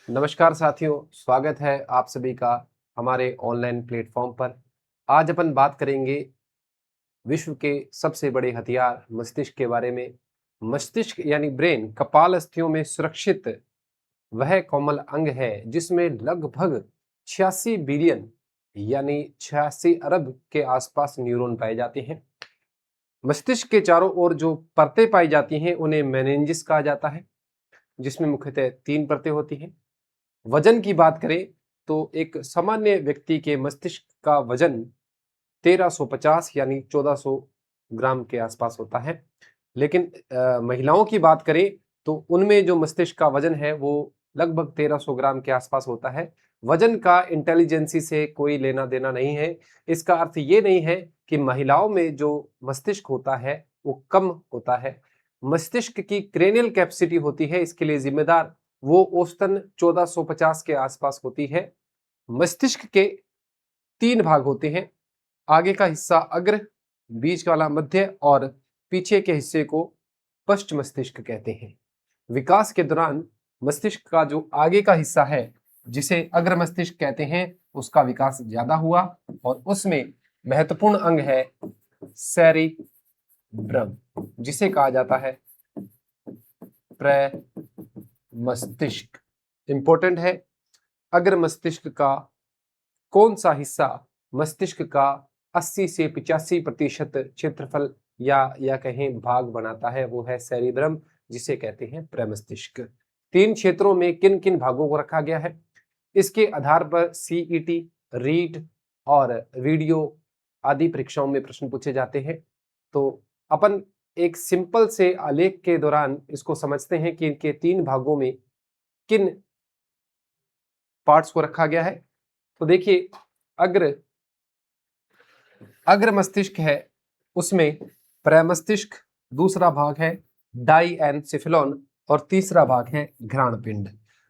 नमस्कार साथियों, स्वागत है आप सभी का हमारे ऑनलाइन प्लेटफॉर्म पर। आज अपन बात करेंगे विश्व के सबसे बड़े हथियार मस्तिष्क के बारे में। मस्तिष्क यानी ब्रेन कपाल अस्थियों में सुरक्षित वह कोमल अंग है जिसमें लगभग 86 बिलियन यानी 86 अरब के आसपास न्यूरॉन पाए जाते हैं। मस्तिष्क के चारों ओर जो परतें पाई जाती हैं उन्हें मेनिंजिस कहा जाता है, जिसमें मुख्यतः 3 परतें होती हैं। वजन की बात करें तो एक सामान्य व्यक्ति के मस्तिष्क का वजन 1350 यानी 1400 ग्राम के आसपास होता है। लेकिन महिलाओं की बात करें तो उनमें जो मस्तिष्क का वजन है वो लगभग 1300 ग्राम के आसपास होता है। वजन का इंटेलिजेंसी से कोई लेना देना नहीं है। इसका अर्थ ये नहीं है कि महिलाओं में जो मस्तिष्क होता है वो कम होता है। मस्तिष्क की क्रेनियल कैपेसिटी होती है, इसके लिए जिम्मेदार वो औसतन 1450 के आसपास होती है। मस्तिष्क के 3 भाग होते हैं, आगे का हिस्सा अग्र, बीच वाला मध्य और पीछे के हिस्से को पश्च मस्तिष्क कहते हैं। विकास के दौरान मस्तिष्क का जो आगे का हिस्सा है जिसे अग्र मस्तिष्क कहते हैं उसका विकास ज्यादा हुआ और उसमें महत्वपूर्ण अंग है सेरिब्रम, जिसे कहा जाता है मस्तिष्क। इंपॉर्टेंट है, अग्र मस्तिष्क का कौन सा हिस्सा मस्तिष्क का 80 से 85% क्षेत्रफल या कहें भाग बनाता है, वो है सेरिब्रम, जिसे कहते हैं प्रमस्तिष्क। 3 क्षेत्रों में किन किन भागों को रखा गया है, इसके आधार पर सीईटी, रीट और वीडियो आदि परीक्षाओं में प्रश्न पूछे जाते हैं। तो अपन एक सिंपल से आलेख के दौरान इसको समझते हैं कि इनके 3 भागों में किन पार्ट्स को रखा गया है। तो देखिए, अग्र मस्तिष्क है उसमें प्रमस्तिष्क, दूसरा भाग है डाइएनसेफेलॉन और तीसरा भाग है घ्राणपिंड।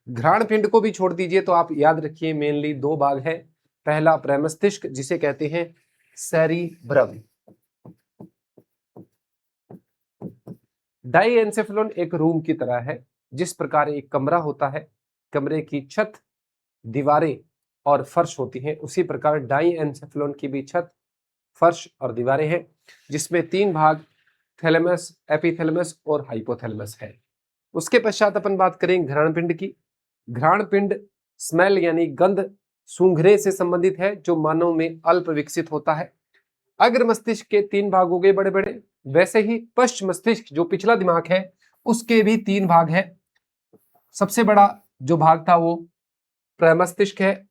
घ्राणपिंड को भी छोड़ दीजिए तो आप याद रखिए मेनली 2 भाग है। पहला प्रमस्तिष्क जिसे कहते हैं सेरिब्रम। डाइएनसेफेलॉन एक रूम की तरह है। जिस प्रकार एक कमरा होता है, कमरे की छत, दीवारें और फर्श होती हैं, उसी प्रकार डाइएनसेफेलॉन की भी छत, फर्श और दीवारें हैं, जिसमें 3 भाग थैलेमस, एपिथैलेमस और हाइपोथैलेमस है। उसके पश्चात अपन बात करें घ्राणपिंड की। घ्राणपिंड स्मेल यानी गंध सूंघने से संबंधित है, जो मानव में अल्प विकसित होता है। अग्र मस्तिष्क के 3 भाग हो गए बड़े बड़े, वैसे ही पश्च मस्तिष्क जो पिछला दिमाग है उसके भी 3 भाग है। सबसे बड़ा जो भाग था वो प्रमस्तिष्क है।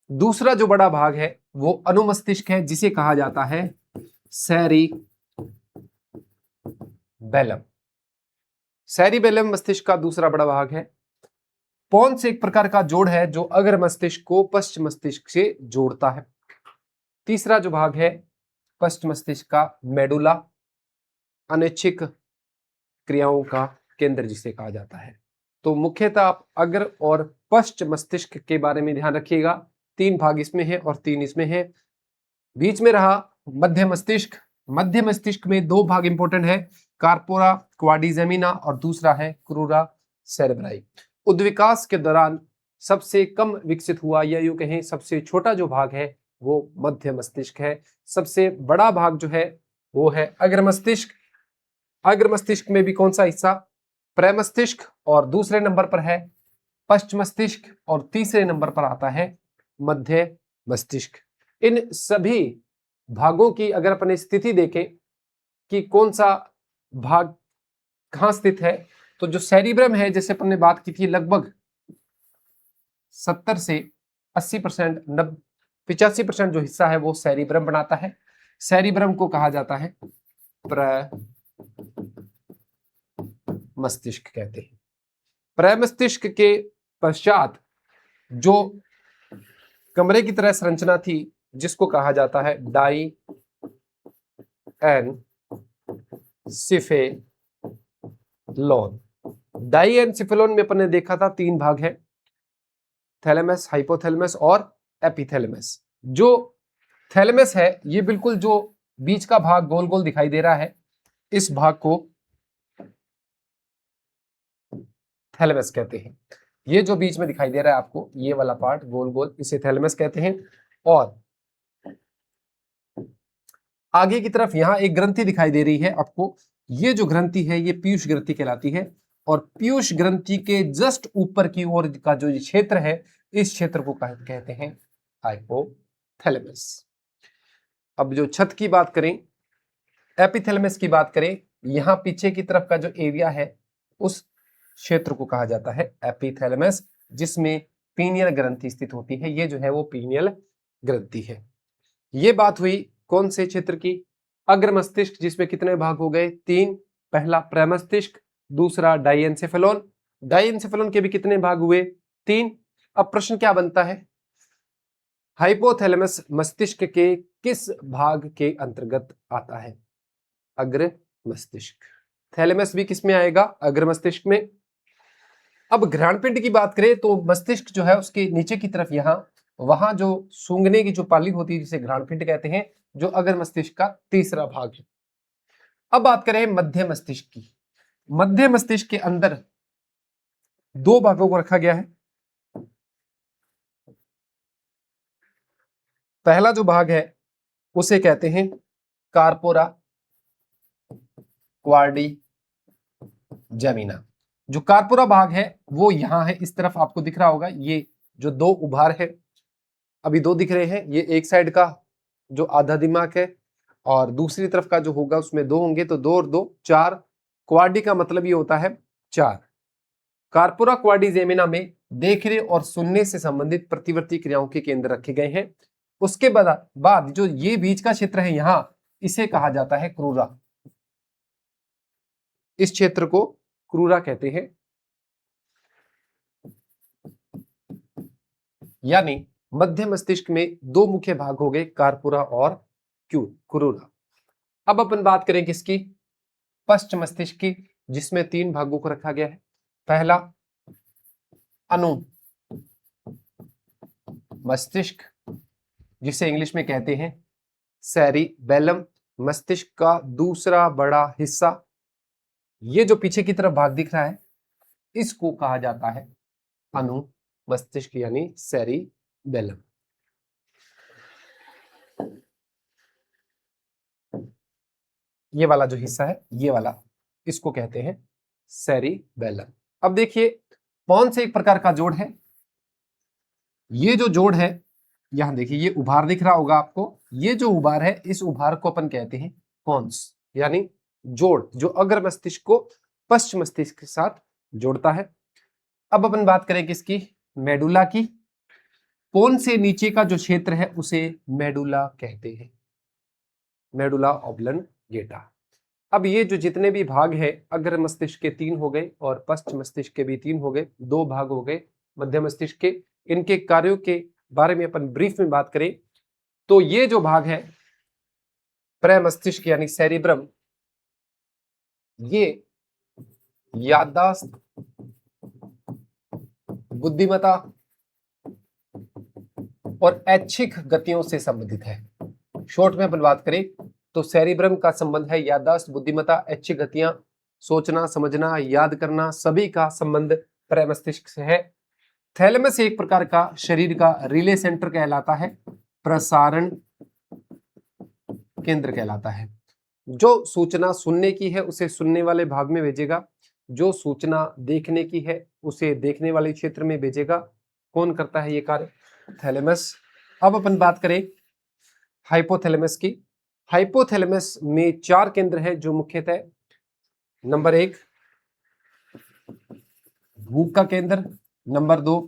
दूसरा जो बड़ा भाग है वो अनुमस्तिष्क है, जिसे कहा जाता है सेरिबेलम। सेरिबेलम मस्तिष्क का दूसरा बड़ा भाग है। पोन्स एक प्रकार का जोड़ है जो अग्र मस्तिष्क को पश्च मस्तिष्क से जोड़ता है। तीसरा जो भाग है पश्च मस्तिष्क का मेडुला, अनैच्छिक क्रियाओं का केंद्र जिसे कहा जाता है। तो मुख्यतः आप अग्र और पश्च मस्तिष्क के बारे में ध्यान रखिएगा। 3 भाग इसमें है और 3 इसमें है। बीच में रहा मध्य मस्तिष्क। मध्य मस्तिष्क में 2 भाग इंपॉर्टेंट है, कार्पोरा क्वाड्रिजेमिना और दूसरा है क्रूरा सेरेब्राई। उद्विकास के दौरान सबसे कम विकसित हुआ या यूं कहें सबसे छोटा जो भाग है वो मध्य मस्तिष्क है। सबसे बड़ा भाग जो है वो है अग्र मस्तिष्क। अग्र मस्तिष्क में भी कौन सा हिस्सा, प्रमस्तिष्क, और दूसरे नंबर पर है पश्च मस्तिष्क और तीसरे नंबर पर आता है मध्य मस्तिष्क। इन सभी भागों की अगर अपन स्थिति देखें कि कौन सा भाग कहां स्थित है, तो जो सेरिब्रम है जैसे अपन ने बात की थी, लगभग 70 से 80%, 85% जो हिस्सा है वो सेरिब्रम बनाता है। सेरिब्रम को कहा जाता है प्रमस्तिष्क कहते हैं। प्रमस्तिष्क के पश्चात जो कमरे की तरह संरचना थी जिसको कहा जाता है डाइएनसेफेलॉन। डाइएनसेफेलॉन में अपन ने देखा था 3 भाग है, थैलेमस, हाइपोथैलेमस और एपिथैलेमस। जो थैलेमस है ये बिल्कुल जो बीच का भाग गोल गोल दिखाई दे रहा है, इस भाग को थैलेमस कहते हैं। ये जो बीच में दिखाई दे रहा है आपको, ये वाला पार्ट गोल गोल, इसे थैलेमस कहते हैं। और आगे की तरफ यहां एक ग्रंथि दिखाई दे रही है आपको, ये जो ग्रंथि है ये पीयूष ग्रंथि कहलाती है। और पीयूष ग्रंथि के जस्ट ऊपर की ओर का जो क्षेत्र है, इस क्षेत्र को कहते हैं हाइपोथैलेमस। अब जो छत की बात करें, एपिथैलेमस की बात करें, यहां पीछे की तरफ का जो एरिया है उस क्षेत्र को कहा जाता है एपिथैलेमस, जिसमें पीनियल ग्रंथि स्थित होती है। ये जो है वो पीनियल ग्रंथि है। ये बात हुई कौन से क्षेत्र की? अग्र मस्तिष्क, जिसमें कितने भाग हो गए? 3। पहला प्रमस्तिष्क, दूसरा डाइएन्सेफेलोन। डाइएन्सेफेलोन के भी कितने भाग हुए? 3। अब प्रश्न क्या बनता है, हाइपोथैलेमस मस्तिष्क के किस भाग के अंतर्गत आता है? अग्र मस्तिष्क। थैलेमस भी किस में आएगा? अग्र मस्तिष्क में। अब घ्राणपिंड की बात करें तो मस्तिष्क जो है उसके नीचे की तरफ यहां, वहां जो सूंघने की जो पाली होती है जिसे घ्राणपिंड कहते हैं, जो अग्र मस्तिष्क का तीसरा भाग है। अब बात करें मध्य मस्तिष्क की। मध्य मस्तिष्क के अंदर 2 भागों को रखा गया है। पहला जो भाग है उसे कहते हैं कार्पोरा क्वार्डी जेमिना। जो कार्पोरा भाग है वो यहां है, इस तरफ आपको दिख रहा होगा। ये जो 2 उभार है, अभी 2 दिख रहे हैं, ये एक साइड का जो आधा दिमाग है और दूसरी तरफ का जो होगा उसमें 2 होंगे, तो 2 और 2 4। क्वाडी का मतलब ये होता है 4। कार्पोरा क्वाडी जेमिना में देखने और सुनने से संबंधित प्रतिवर्ती क्रियाओं के केंद्र रखे गए हैं। उसके बाद जो ये बीच का क्षेत्र है यहां, इसे कहा जाता है क्रूरा। इस क्षेत्र को क्रूरा कहते हैं। यानी मध्य मस्तिष्क में 2 मुख्य भाग हो गए, कार्पुरा और क्रूरा। अब अपन बात करें किसकी? पश्च मस्तिष्क की, जिसमें 3 भागों को रखा गया है। पहला अनु मस्तिष्क, जिसे इंग्लिश में कहते हैं सेरिबेलम। मस्तिष्क का दूसरा बड़ा हिस्सा, ये जो पीछे की तरफ भाग दिख रहा है, इसको कहा जाता है अनु मस्तिष्क यानी सेरिबेलम। ये वाला जो हिस्सा है, ये वाला, इसको कहते हैं सेरिबेलम। अब देखिए कौन से एक प्रकार का जोड़ है। ये जो जोड़ है, यहां देखिए ये उभार दिख रहा होगा आपको। ये जो उभार है, इस उभार को अपन कहते हैं कॉन्स, यानी जोड़, जो अग्र मस्तिष्क को पश्च मस्तिष्क के साथ जोड़ता है। अब अपन बात करें किसकी? मेडुला की। कौन से नीचे का जो क्षेत्र है उसे मेडुला कहते हैं? Medulla oblongata. अब ये जो जितने भी भाग है, अग्र मस्तिष्क के 3 हो गए और पश्च मस्तिष्क के भी 3 हो गए, 2 भाग हो गए मध्य मस्तिष्क के। इनके कार्यों के बारे में अपन ब्रीफ में बात करें तो ये जो भाग है प्रमस्तिष्क यानी सेरिब्रम, ये याददाश्त, बुद्धिमत्ता और ऐच्छिक गतियों से संबंधित है। शॉर्ट में अपन बात करें तो सेरिब्रम का संबंध है याददाश्त, बुद्धिमत्ता, ऐच्छिक गतियां, सोचना, समझना, याद करना, सभी का संबंध प्रमस्तिष्क से है। थैलेमस एक प्रकार का शरीर का रिले सेंटर कहलाता है, प्रसारण केंद्र कहलाता है। जो सूचना सुनने की है उसे सुनने वाले भाग में भेजेगा, जो सूचना देखने की है उसे देखने वाले क्षेत्र में भेजेगा। कौन करता है ये कार्य? थैलेमस। अब अपन बात करें हाइपोथैलेमस की। हाइपोथैलेमस में 4 केंद्र है जो मुख्यतः, नंबर 1 भूख का केंद्र, नंबर 2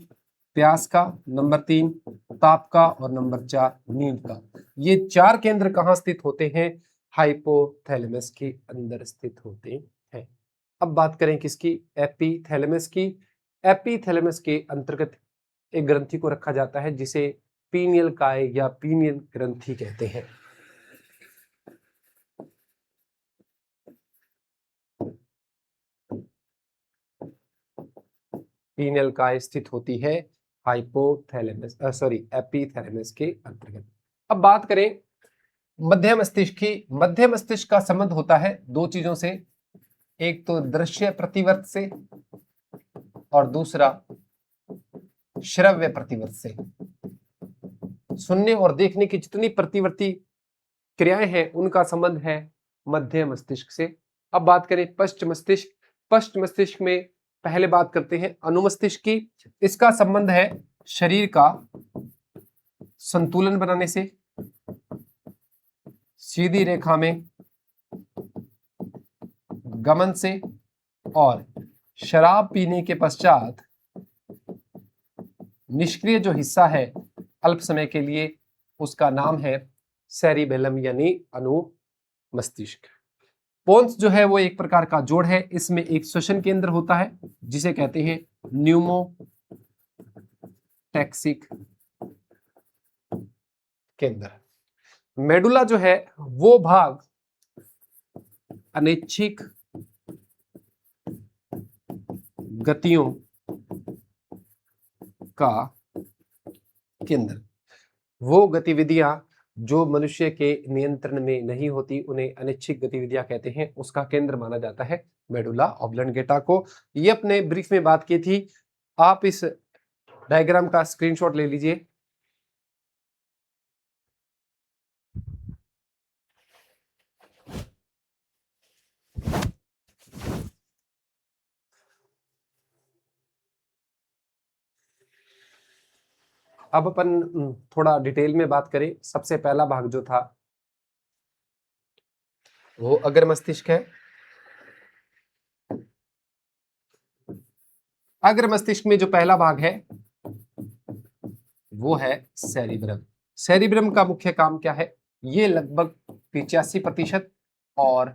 प्यास का, नंबर 3 ताप का और नंबर 4 नींद का। ये 4 केंद्र कहां स्थित होते हैं? हाइपोथैलेमस के अंदर स्थित होते हैं। अब बात करें किसकी? एपिथैलेमस की। एपिथैलेमस के अंतर्गत एक ग्रंथि को रखा जाता है जिसे पीनियल काय या पीनियल ग्रंथि कहते हैं। पीनियल काय स्थित होती है हाइपोथैलेमस एपिथैलेमस के अंतर्गत। अब बात करें मध्य मस्तिष्क की। मध्य मस्तिष्क का संबंध होता है 2 चीजों से, एक तो दृश्य प्रतिवर्त से और दूसरा श्रव्य प्रतिवर्ती से। सुनने और देखने की जितनी प्रतिवर्ती क्रियाएं हैं उनका संबंध है मध्य मस्तिष्क से। अब बात करें पश्च मस्तिष्क। पश्च मस्तिष्क में पहले बात करते हैं अनुमस्तिष्क की। इसका संबंध है शरीर का संतुलन बनाने से, सीधी रेखा में गमन से, और शराब पीने के पश्चात निष्क्रिय जो हिस्सा है अल्प समय के लिए, उसका नाम है सेरिबेलम यानी अनुमस्तिष्क। पोन्स जो है वो एक प्रकार का जोड़ है। इसमें एक श्वसन केंद्र होता है जिसे कहते हैं न्यूमोटैक्सिक केंद्र। मेडुला जो है वो भाग अनैच्छिक गतियों का केंद्र। वो गतिविधियां जो मनुष्य के नियंत्रण में नहीं होती उन्हें अनैच्छिक गतिविधियां कहते हैं, उसका केंद्र माना जाता है मेडुला ऑब्लंगेटा को। ये अपने ब्रीफ में बात की थी। आप इस डायग्राम का स्क्रीनशॉट ले लीजिए। अब अपन थोड़ा डिटेल में बात करें। सबसे पहला भाग जो था वो अग्र मस्तिष्क है। अग्र मस्तिष्क में जो पहला भाग है वो है सेरिब्रम। सेरिब्रम का मुख्य काम क्या है? ये लगभग 85% और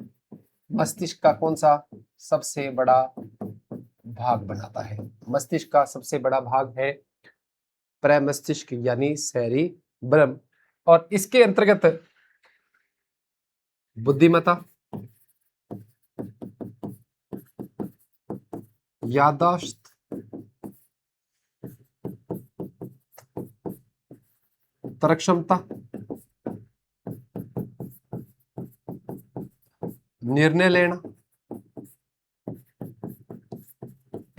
मस्तिष्क का कौन सा सबसे बड़ा भाग बनाता है? मस्तिष्क का सबसे बड़ा भाग है प्रमस्तिष्क यानी सेरिब्रम, और इसके अंतर्गत बुद्धिमत्ता, याददाश्त, तर्क क्षमता, निर्णय लेना,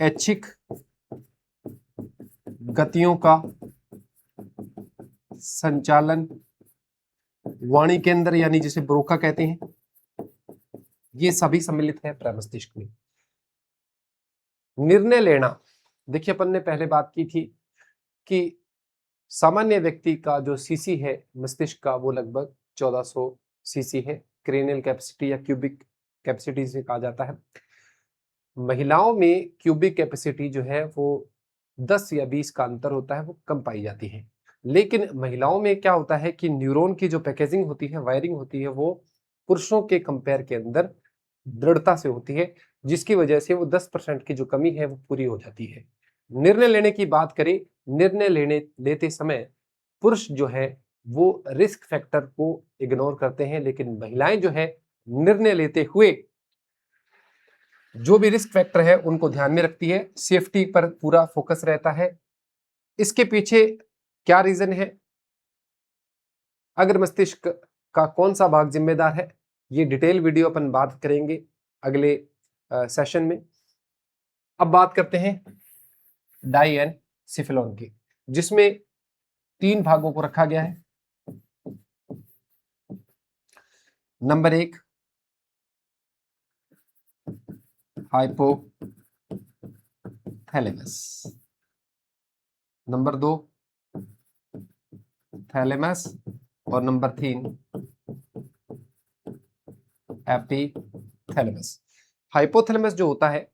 ऐच्छिक गतियों का संचालन, वाणी केंद्र यानी जिसे ब्रोका कहते हैं, ये सभी सम्मिलित है प्रमस्तिष्क में। निर्णय लेना, देखिए अपन ने पहले बात की थी कि सामान्य व्यक्ति का जो सीसी है मस्तिष्क का वो लगभग 1400 सीसी है। क्रेनियल कैपेसिटी या क्यूबिक कैपेसिटी से कहा जाता है। महिलाओं में क्यूबिक कैपेसिटी जो है वो 10 या 20 का अंतर होता है, वो कम पाई जाती है। लेकिन महिलाओं में क्या होता है कि न्यूरॉन की जो पैकेजिंग होती है, वायरिंग होती है, वो पुरुषों के कंपेयर के अंदर दृढ़ता से होती है, जिसकी वजह से वो 10% की जो कमी है वो पूरी हो जाती है। निर्णय लेने की बात करें, निर्णय लेते समय पुरुष जो है वो रिस्क फैक्टर को इग्नोर करते हैं, लेकिन महिलाएं जो है निर्णय लेते हुए जो भी रिस्क फैक्टर है उनको ध्यान में रखती है, सेफ्टी पर पूरा फोकस रहता है। इसके पीछे क्या रीजन है? अग्र मस्तिष्क का कौन सा भाग जिम्मेदार है? ये डिटेल वीडियो अपन बात करेंगे अगले सेशन में। अब बात करते हैं डाइएनसेफेलॉन की, जिसमें 3 भागों को रखा गया है। नंबर 1 हाइपोथैलेमस, नंबर 2 थैलेमस, और नंबर 3 एपिथैलेमस। हाइपोथैलेमस जो होता है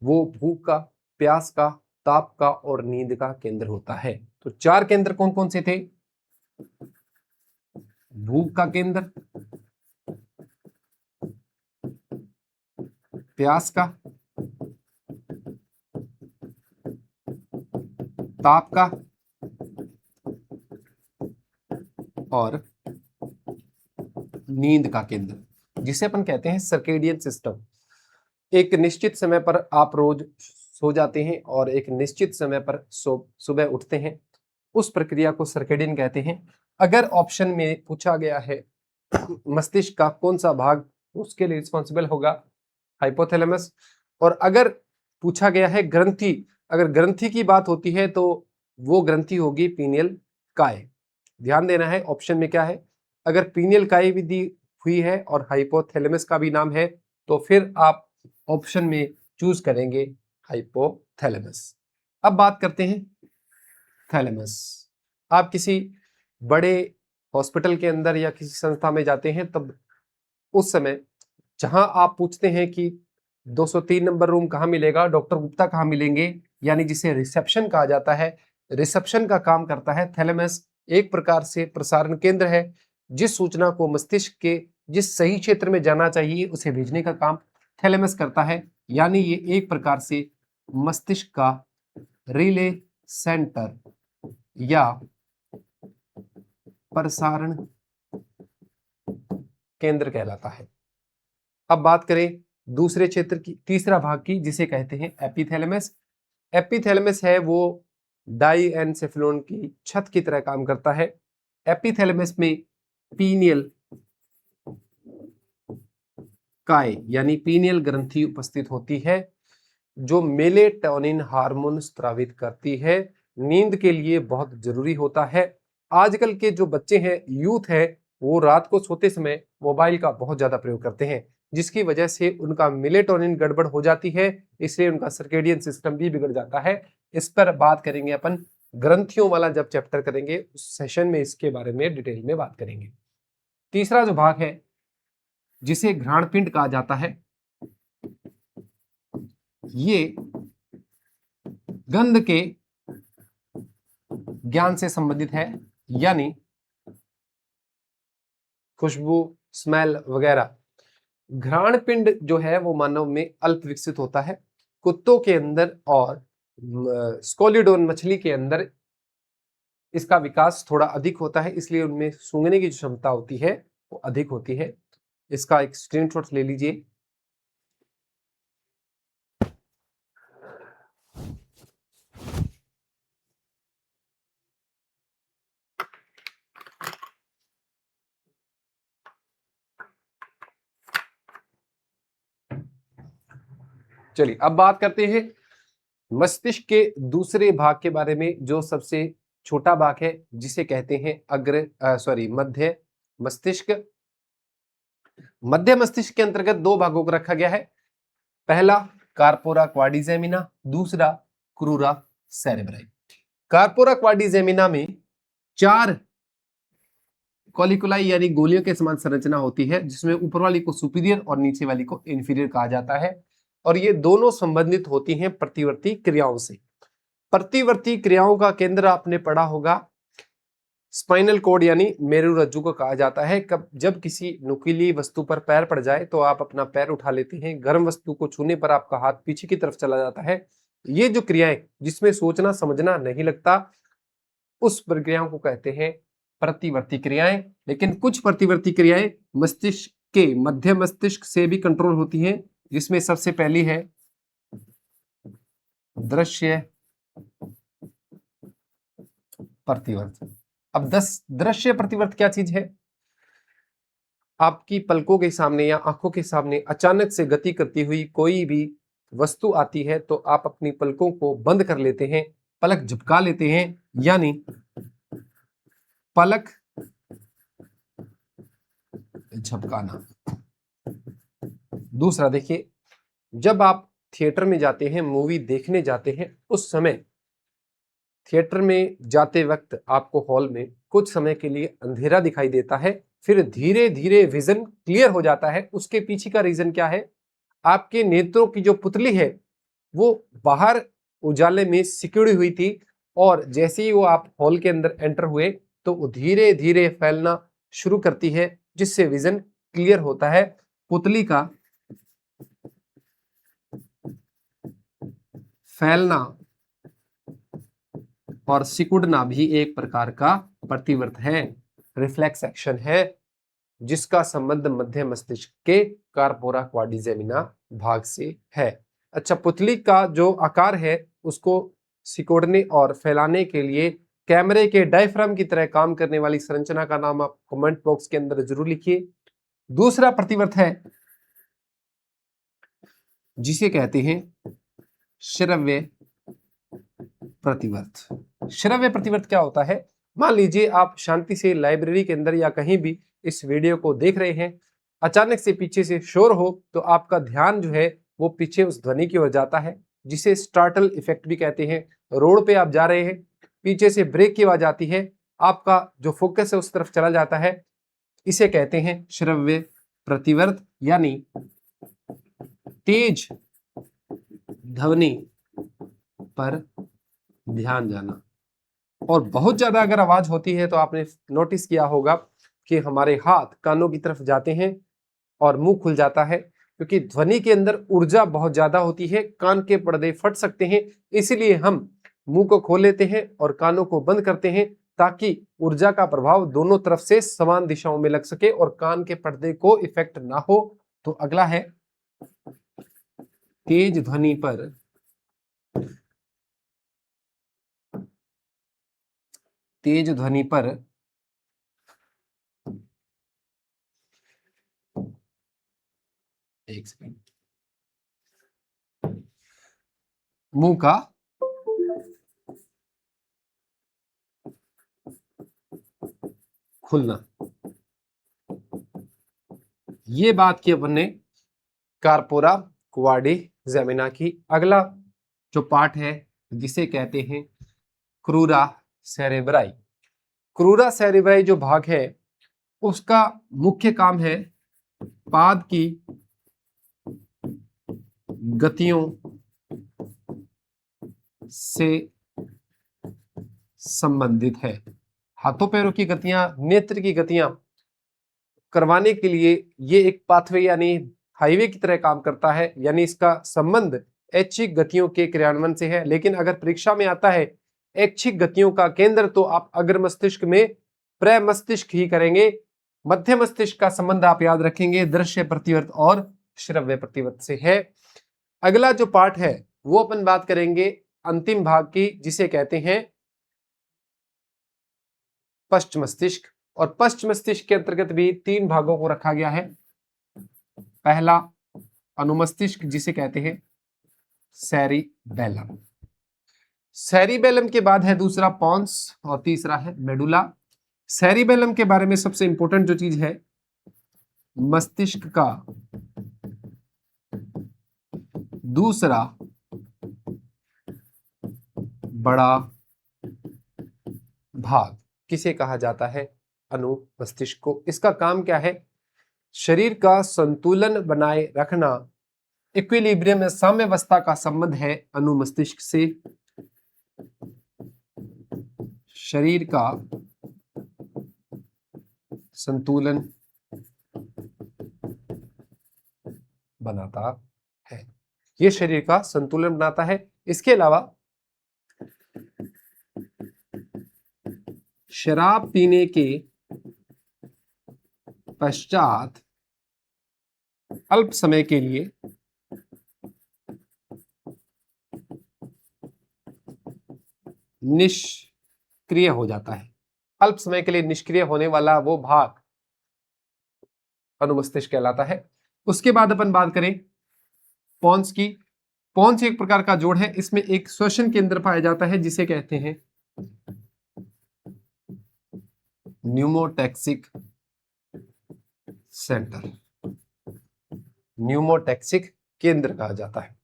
वो भूख का, प्यास का, ताप का और नींद का केंद्र होता है। तो 4 केंद्र कौन कौन से थे? भूख का केंद्र, प्यास का, ताप का और नींद का केंद्र, जिसे अपन कहते हैं सर्केडियन सिस्टम। एक निश्चित समय पर आप रोज सो जाते हैं और एक निश्चित समय पर सुबह उठते हैं, उस प्रक्रिया को सर्केडियन कहते हैं। अगर ऑप्शन में पूछा गया है मस्तिष्क का कौन सा भाग, उसके लिए रिस्पॉन्सिबल होगा हाइपोथैलेमस। और अगर पूछा गया है ग्रंथि, अगर ग्रंथि की बात होती है तो वो ग्रंथि होगी पीनियल काय। ध्यान देना है ऑप्शन में क्या है, अगर पीनियल काय भी दी हुई है और हाइपोथैलेमस का भी नाम है तो फिर आप ऑप्शन में चूज करेंगे हाइपोथैलेमस। अब बात करते हैं थैलेमस। आप किसी बड़े हॉस्पिटल के अंदर या किसी संस्था में जाते हैं तब उस समय जहां आप पूछते हैं कि 203 नंबर रूम कहाँ मिलेगा, डॉक्टर गुप्ता कहाँ मिलेंगे, यानी जिसे रिसेप्शन कहा जाता है, रिसेप्शन का काम करता है थैलेमस। एक प्रकार से प्रसारण केंद्र है, जिस सूचना को मस्तिष्क के जिस सही क्षेत्र में जाना चाहिए उसे भेजने का काम थैलेमस करता है। यानी ये एक प्रकार से मस्तिष्क का रिले सेंटर या प्रसारण केंद्र कहलाता है। अब बात करें दूसरे क्षेत्र की, तीसरा भाग की, जिसे कहते हैं एपिथैलेमस। एपिथैलेमस है वो डाइएन्सेफेलोन की छत की तरह काम करता है। एपिथैलेमस में पीनियल काय यानी पीनियल ग्रंथि उपस्थित होती है जो मेलेटोनिन हार्मोन स्रावित करती है। नींद के लिए बहुत जरूरी होता है। आजकल के जो बच्चे हैं, यूथ है, वो रात को सोते समय मोबाइल का बहुत ज्यादा प्रयोग करते हैं, जिसकी वजह से उनका मेलेटोनिन गड़बड़ हो जाती है, इसलिए उनका सर्केडियन सिस्टम भी बिगड़ जाता है। इस पर बात करेंगे अपन ग्रंथियों वाला जब चैप्टर करेंगे उस सेशन में इसके बारे में डिटेल में बात करेंगे। तीसरा जो भाग है जिसे घ्राणपिंड कहा जाता है, ये गंध के ज्ञान से संबंधित है, यानी खुशबू, स्मेल वगैरह। घ्राणपिंड जो है वो मानव में अल्प विकसित होता है, कुत्तों के अंदर और स्कोलिडोन मछली के अंदर इसका विकास थोड़ा अधिक होता है, इसलिए उनमें सूंघने की जो क्षमता होती है वो अधिक होती है। इसका एक स्क्रीनशॉट ले लीजिए। चलिए अब बात करते हैं मस्तिष्क के दूसरे भाग के बारे में, जो सबसे छोटा भाग है, जिसे कहते हैं मध्य मस्तिष्क। मध्य मस्तिष्क के अंतर्गत दो भागों को रखा गया है, पहला कार्पोरा क्वाड्रिजेमिना, दूसरा क्रूरा सेरेब्राई। कार्पोरा क्वाड्रिजेमिना में 4 कॉलिकुलाई यानी गोलियों के समान संरचना होती है, जिसमें ऊपर वाली को सुपीरियर और नीचे वाली को इंफीरियर कहा जाता है, और ये दोनों संबंधित होती हैं प्रतिवर्ती क्रियाओं से। प्रतिवर्ती क्रियाओं का केंद्र आपने पढ़ा होगा स्पाइनल कॉर्ड यानी मेरुरज्जु को कहा जाता है। कब जब किसी नुकीली वस्तु पर पैर पड़ जाए तो आप अपना पैर उठा लेते हैं, गर्म वस्तु को छूने पर आपका हाथ पीछे की तरफ चला जाता है। ये जो क्रियाएं जिसमें सोचना समझना नहीं लगता, उस प्रक्रियाओं को कहते हैं प्रतिवर्ती क्रियाएं। लेकिन कुछ प्रतिवर्ती क्रियाएं मस्तिष्क के मध्य मस्तिष्क से भी कंट्रोल होती हैं, जिसमें सबसे पहली है दृश्य प्रतिवर्त। अब दृश्य प्रतिवर्त क्या चीज है? आपकी पलकों के सामने या आंखों के सामने अचानक से गति करती हुई कोई भी वस्तु आती है तो आप अपनी पलकों को बंद कर लेते हैं, पलक झपका लेते हैं, यानी पलक झपकाना। दूसरा देखिए, जब आप थिएटर में जाते हैं, मूवी देखने जाते हैं, उस समय थिएटर में जाते वक्त आपको हॉल में कुछ समय के लिए अंधेरा दिखाई देता है, फिर धीरे धीरे विजन क्लियर हो जाता है। उसके पीछे का रीजन क्या है? आपके नेत्रों की जो पुतली है वो बाहर उजाले में सिकुड़ी हुई थी, और जैसे ही वो आप हॉल के अंदर एंटर हुए तो वो धीरे धीरे फैलना शुरू करती है, जिससे विजन क्लियर होता है। पुतली का फैलना और सिकुड़ना भी एक प्रकार का प्रतिवर्त है, रिफ्लेक्स एक्शन है, जिसका संबंध मध्य मस्तिष्क के कार्पोरा क्वाड्रिजेमिना भाग से है। अच्छा, पुतली का जो आकार है उसको सिकोड़ने और फैलाने के लिए कैमरे के डायफ्राम की तरह काम करने वाली संरचना का नाम आप कमेंट बॉक्स के अंदर जरूर लिखिए। दूसरा प्रतिवर्त है जिसे कहते हैं श्रव्य प्रतिवर्त। श्रव्य प्रतिवर्त क्या होता है? मान लीजिए आप शांति से लाइब्रेरी के अंदर या कहीं भी इस वीडियो को देख रहे हैं, अचानक से पीछे से शोर हो तो आपका ध्यान जो है वो पीछे उस ध्वनि की ओर जाता है, जिसे स्टार्टल इफेक्ट भी कहते हैं। रोड पे आप जा रहे हैं, पीछे से ब्रेक की आवाज आती है, आपका जो फोकस है उस तरफ चला जाता है, इसे कहते हैं श्रव्य प्रतिवर्त, यानी तेज ध्वनि पर ध्यान जाना। और बहुत ज्यादा अगर आवाज होती है तो आपने नोटिस किया होगा कि हमारे हाथ कानों की तरफ जाते हैं और मुंह खुल जाता है, क्योंकि ध्वनि के अंदर ऊर्जा बहुत ज्यादा होती है, कान के पर्दे फट सकते हैं। इसीलिए हम मुंह को खोल लेते हैं और कानों को बंद करते हैं, ताकि ऊर्जा का प्रभाव दोनों तरफ से समान दिशाओं में लग सके और कान के पर्दे को इफेक्ट ना हो। तो अगला है तेज ध्वनि पर तेज ध्वनि पर एक सेकंड, मुंह का खुलना। ये बात की अपन ने कार्पोरा क्वाड्रिजेमिना की। अगला जो पार्ट है जिसे कहते हैं क्रूरा सेरेब्राई। क्रूरा सेरेब्राई जो भाग है उसका मुख्य काम है पाद की गतियों से संबंधित है। हाथों पैरों की गतियां, नेत्र की गतियां करवाने के लिए ये एक पाथवे यानी हाईवे की तरह काम करता है, यानी इसका संबंध ऐच्छिक गतियों के क्रियान्वयन से है। लेकिन अगर परीक्षा में आता है ऐच्छिक गतियों का केंद्र, तो आप अग्र मस्तिष्क में प्रमस्तिष्क ही करेंगे। मध्य मस्तिष्क का संबंध आप याद रखेंगे दृश्य प्रतिवर्त और श्रव्य प्रतिवर्त से है। अगला जो पार्ट है वो अपन बात करेंगे अंतिम भाग की, जिसे कहते हैं पश्च मस्तिष्क। और पश्च मस्तिष्क के अंतर्गत भी 3 भागों को रखा गया है। पहला अनुमस्तिष्क, जिसे कहते हैं सेरिबेलम। सेरिबेलम के बाद है दूसरा पॉन्स और तीसरा है मेडुला। सेरिबेलम के बारे में सबसे इंपॉर्टेंट जो चीज है, मस्तिष्क का दूसरा बड़ा भाग किसे कहा जाता है? अनुमस्तिष्क को। इसका काम क्या है? शरीर का संतुलन बनाए रखना, इक्विलिब्रियम में साम्यावस्था का संबंध है अनुमस्तिष्क से। शरीर का संतुलन बनाता है, ये शरीर का संतुलन बनाता है। इसके अलावा शराब पीने के पश्चात अल्प समय के लिए निष्क्रिय हो जाता है। अल्प समय के लिए निष्क्रिय होने वाला वो भाग अनुमस्तिष्क कहलाता है। उसके बाद अपन बात करें पॉन्स की। पॉन्स एक प्रकार का जोड़ है, इसमें एक श्वसन केंद्र पाया जाता है जिसे कहते हैं न्यूमोटैक्सिक सेंटर। न्यूमोटैक्सिक केंद्र कहा जाता है।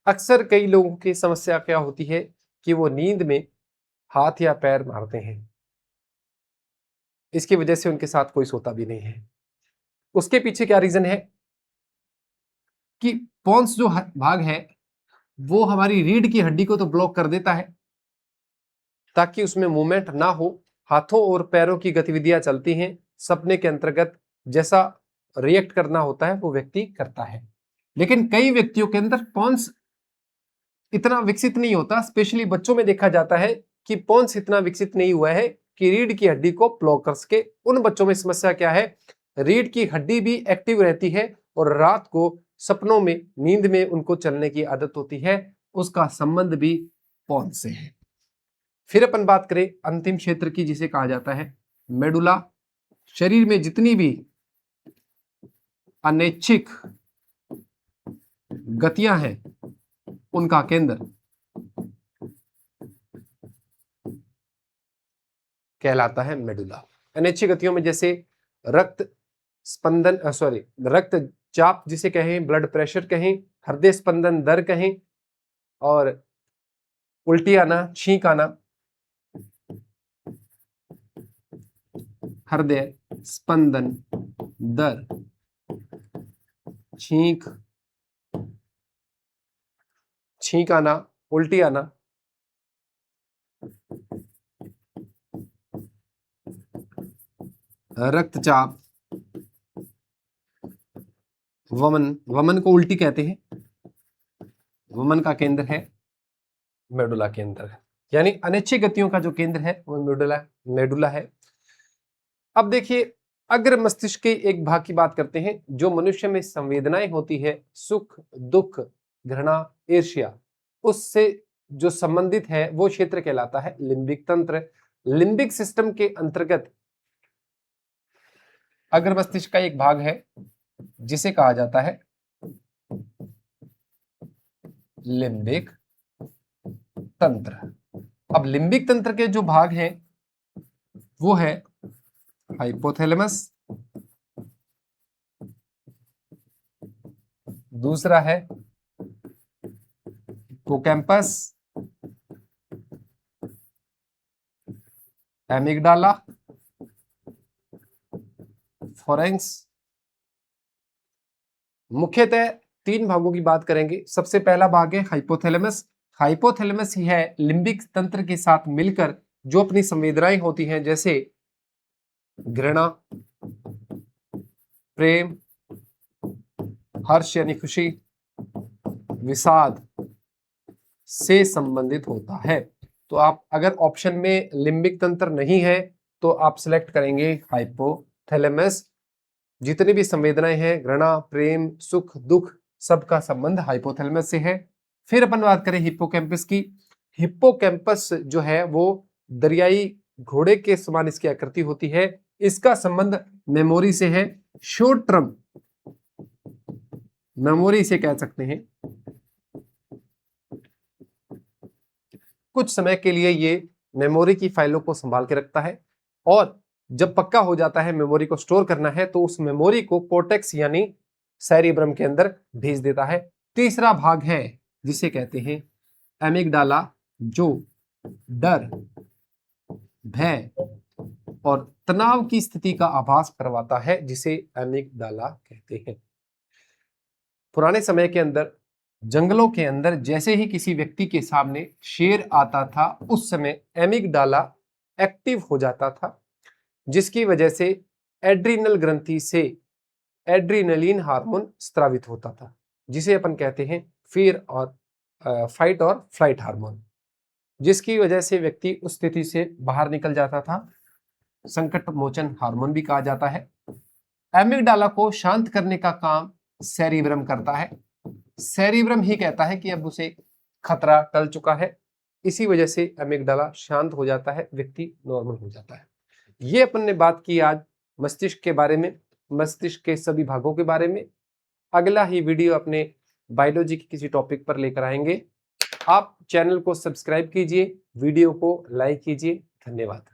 अक्सर कई लोगों की समस्या क्या होती है कि वो नींद में हाथ या पैर मारते हैं, इसकी वजह से उनके साथ कोई सोता भी नहीं है। उसके पीछे क्या रीजन है कि पॉन्स जो भाग है वो हमारी रीढ़ की हड्डी को तो ब्लॉक कर देता है ताकि उसमें मूवमेंट ना हो। हाथों और पैरों की गतिविधियां चलती हैं, सपने के अंतर्गत जैसा रिएक्ट करना होता है वो व्यक्ति करता है। लेकिन कई व्यक्तियों के अंदर पॉन्स इतना विकसित नहीं होता, स्पेशली बच्चों में देखा जाता है कि पॉन्स इतना विकसित नहीं हुआ है कि रीढ़ की हड्डी को ब्लॉक कर सके। उन बच्चों में समस्या क्या है, रीढ़ की हड्डी भी एक्टिव रहती है और रात को सपनों में, नींद में उनको चलने की आदत होती है, उसका संबंध भी पॉन्स से है। फिर अपन बात करें अंतिम क्षेत्र की, जिसे कहा जाता है मेडुला। शरीर में जितनी भी अनैच्छिक गतियां हैं उनका केंद्र कहलाता है मेडुला। अनिच्छिक गतियों में जैसे रक्त स्पंदन रक्तचाप जिसे कहें, ब्लड प्रेशर कहें, हृदय स्पंदन दर कहें, और उल्टी आना, छींक आना, हृदय स्पंदन दर, छींक आना, उल्टी आना, रक्तचाप, वमन को उल्टी कहते हैं, वमन का केंद्र है मेडुला के अंदर है, यानी अनिच्छिक गतियों का जो केंद्र है वो मेडुला है। अब देखिए, अग्र मस्तिष्क के एक भाग की बात करते हैं जो मनुष्य में संवेदनाएं होती है, सुख, दुख, घृणा, ईर्ष्या, उससे जो संबंधित है वो क्षेत्र कहलाता है लिम्बिक तंत्र। लिम्बिक सिस्टम के अंतर्गत अग्र मस्तिष्क का एक भाग है जिसे कहा जाता है लिम्बिक तंत्र। अब लिम्बिक तंत्र के जो भाग हैं वो है हाइपोथैलेमस, दूसरा है हिप्पोकैम्पस, एमिगडाला, फोरेंक्स। मुख्यतः 3 भागों की बात करेंगे। सबसे पहला भाग है हाइपोथैलेमस। हाइपोथैलेमस ही है लिम्बिक तंत्र के साथ मिलकर जो अपनी संवेदनाएं होती हैं, जैसे घृणा, प्रेम, हर्ष यानी खुशी, विषाद से संबंधित होता है। तो आप अगर ऑप्शन में लिम्बिक तंत्र नहीं है तो आप सिलेक्ट करेंगे हाइपोथैलेमस। जितनी भी संवेदनाएं हैं, घृणा, प्रेम, सुख, दुख, सबका संबंध हाइपोथैलेमस से है। फिर अपन बात करें हिप्पोकैम्पस की। हिप्पोकैम्पस जो है वो दरियाई घोड़े के समान इसकी आकृति होती है। इसका संबंध मेमोरी से है, शॉर्ट टर्म मेमोरी से कह सकते हैं। कुछ समय के लिए ये मेमोरी की फाइलों को संभाल के रखता है, और जब पक्का हो जाता है मेमोरी को स्टोर करना है तो उस मेमोरी को कोर्टेक्स यानी सेरिब्रम के अंदर भेज देता है। तीसरा भाग है जिसे कहते हैं एमिगडाला, जो डर, भय और तनाव की स्थिति का आभास करवाता है, जिसे एमिगडाला कहते हैं। पुराने समय के अंदर जंगलों के अंदर जैसे ही किसी व्यक्ति के सामने शेर आता था, उस समय एमिगडाला एक्टिव हो जाता था, जिसकी वजह से एड्रिनल ग्रंथि से एड्रिनलिन हार्मोन स्रावित होता था, जिसे अपन कहते हैं फियर और फाइट और फ्लाइट हार्मोन, जिसकी वजह से व्यक्ति उस स्थिति से बाहर निकल जाता था। संकट मोचन हार्मोन भी कहा जाता है। एमिगडाला को शांत करने का काम सेरिब्रम करता है। सेरिब्रम ही कहता है कि अब उसे खतरा टल चुका है, इसी वजह से एमिगडाला शांत हो जाता है, व्यक्ति नॉर्मल हो जाता है। ये अपन ने बात की आज मस्तिष्क के बारे में, मस्तिष्क के सभी भागों के बारे में। अगला ही वीडियो अपने बायोलॉजी के किसी टॉपिक पर लेकर आएंगे। आप चैनल को सब्सक्राइब कीजिए, वीडियो को लाइक कीजिए। धन्यवाद।